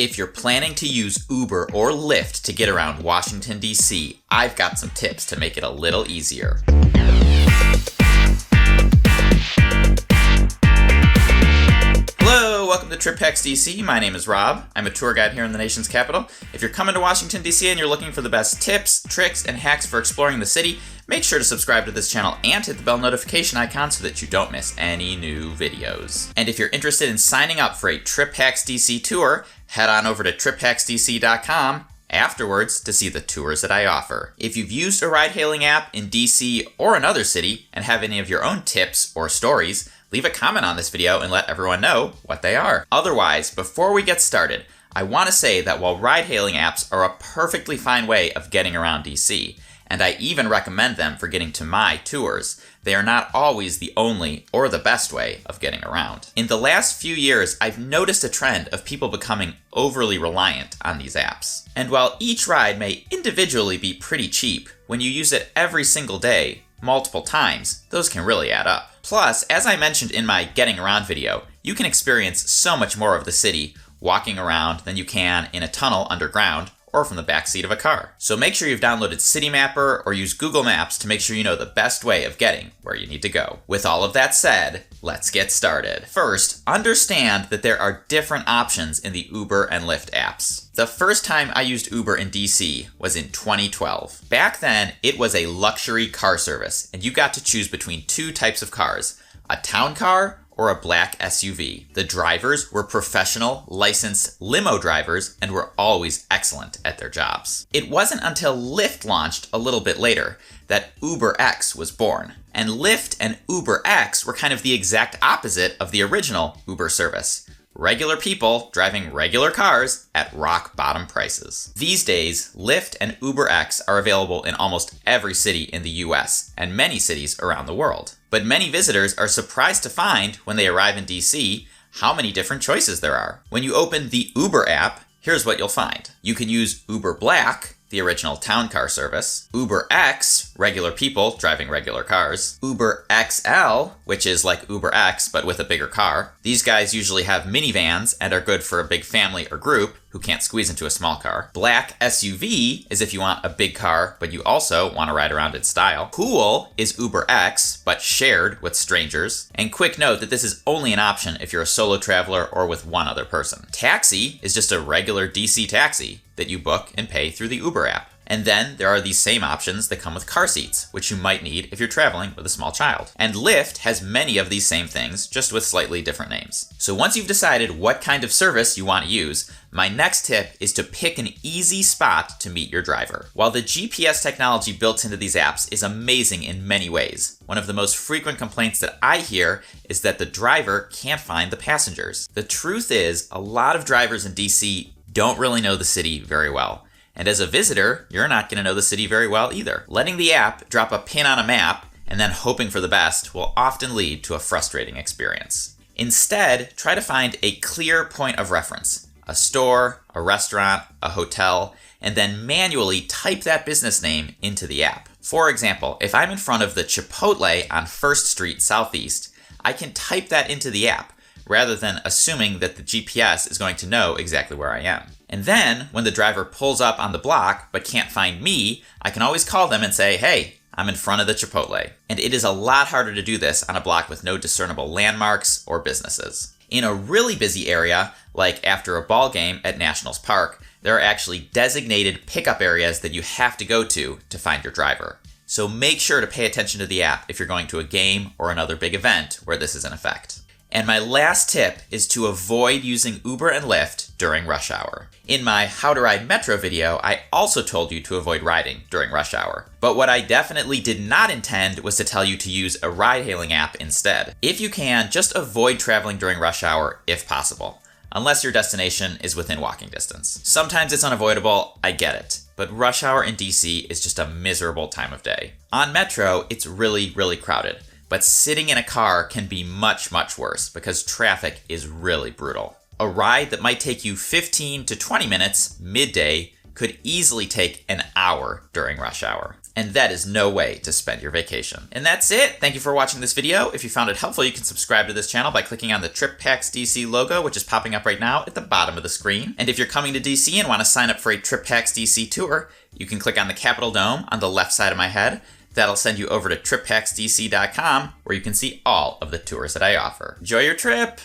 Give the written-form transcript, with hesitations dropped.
If you're planning to use Uber or Lyft to get around Washington, D.C., I've got some tips to make it a little easier. Hello, welcome to Trip Hacks DC. My name is Rob. I'm a tour guide here in the nation's capital. If you're coming to Washington, D.C. and you're looking for the best tips, tricks, and hacks for exploring the city, make sure to subscribe to this channel and hit the bell notification icon so that you don't miss any new videos. And if you're interested in signing up for a Trip Hacks DC tour, head on over to triphacksdc.com afterwards to see the tours that I offer. If you've used a ride-hailing app in DC or another city and have any of your own tips or stories, leave a comment on this video and let everyone know what they are. Otherwise, before we get started, I want to say that while ride-hailing apps are a perfectly fine way of getting around DC, and I even recommend them for getting to my tours, they are not always the only or the best way of getting around. In the last few years, I've noticed a trend of people becoming overly reliant on these apps. And while each ride may individually be pretty cheap, when you use it every single day, multiple times, those can really add up. Plus, as I mentioned in my Getting Around video, you can experience so much more of the city walking around than you can in a tunnel underground or from the backseat of a car. So make sure you've downloaded City Mapper or use Google Maps to make sure you know the best way of getting where you need to go. With all of that said, let's get started. First, understand that there are different options in the Uber and Lyft apps. The first time I used Uber in DC was in 2012. Back then, it was a luxury car service, and you got to choose between two types of cars, a town car or a black SUV. The drivers were professional, licensed limo drivers and were always excellent at their jobs. It wasn't until Lyft launched a little bit later that UberX was born. And Lyft and UberX were kind of the exact opposite of the original Uber service. Regular people driving regular cars at rock bottom prices. These days, Lyft and UberX are available in almost every city in the US and many cities around the world. But many visitors are surprised to find when they arrive in DC how many different choices there are. When you open the Uber app, here's what you'll find. You can use Uber Black, the original town car service, Uber X, regular people driving regular cars, Uber XL, which is like Uber X but with a bigger car. These guys usually have minivans and are good for a big family or group who can't squeeze into a small car. Black SUV is if you want a big car but you also want to ride around in style. Cool is Uber X but shared with strangers. And quick note that this is only an option if you're a solo traveler or with one other person. Taxi is just a regular DC taxi that you book and pay through the Uber app. And then there are these same options that come with car seats, which you might need if you're traveling with a small child. And Lyft has many of these same things, just with slightly different names. So once you've decided what kind of service you want to use, my next tip is to pick an easy spot to meet your driver. While the GPS technology built into these apps is amazing in many ways, one of the most frequent complaints that I hear is that the driver can't find the passengers. The truth is, a lot of drivers in DC don't really know the city very well. And as a visitor, you're not going to know the city very well either. Letting the app drop a pin on a map and then hoping for the best will often lead to a frustrating experience. Instead, try to find a clear point of reference, a store, a restaurant, a hotel, and then manually type that business name into the app. For example, if I'm in front of the Chipotle on 1st Street Southeast, I can type that into the app rather than assuming that the GPS is going to know exactly where I am. And then, when the driver pulls up on the block but can't find me, I can always call them and say, hey, I'm in front of the Chipotle. And it is a lot harder to do this on a block with no discernible landmarks or businesses. In a really busy area, like after a ball game at Nationals Park, there are actually designated pickup areas that you have to go to find your driver. So make sure to pay attention to the app if you're going to a game or another big event where this is in effect. And my last tip is to avoid using Uber and Lyft during rush hour. In my How to Ride Metro video, I also told you to avoid riding during rush hour. But what I definitely did not intend was to tell you to use a ride-hailing app instead. If you can, just avoid traveling during rush hour if possible, unless your destination is within walking distance. Sometimes it's unavoidable, I get it, but rush hour in DC is just a miserable time of day. On Metro, it's really, really crowded. But sitting in a car can be much, much worse because traffic is really brutal. A ride that might take you 15 to 20 minutes midday could easily take an hour during rush hour. and that is no way to spend your vacation. And that's it. Thank you for watching this video. If you found it helpful, you can subscribe to this channel by clicking on the TripHacks DC logo, which is popping up right now at the bottom of the screen. And if you're coming to DC and want to sign up for a TripHacks DC tour, you can click on the Capitol Dome on the left side of my head. That'll send you over to triphacksdc.com, where you can see all of the tours that I offer. Enjoy your trip!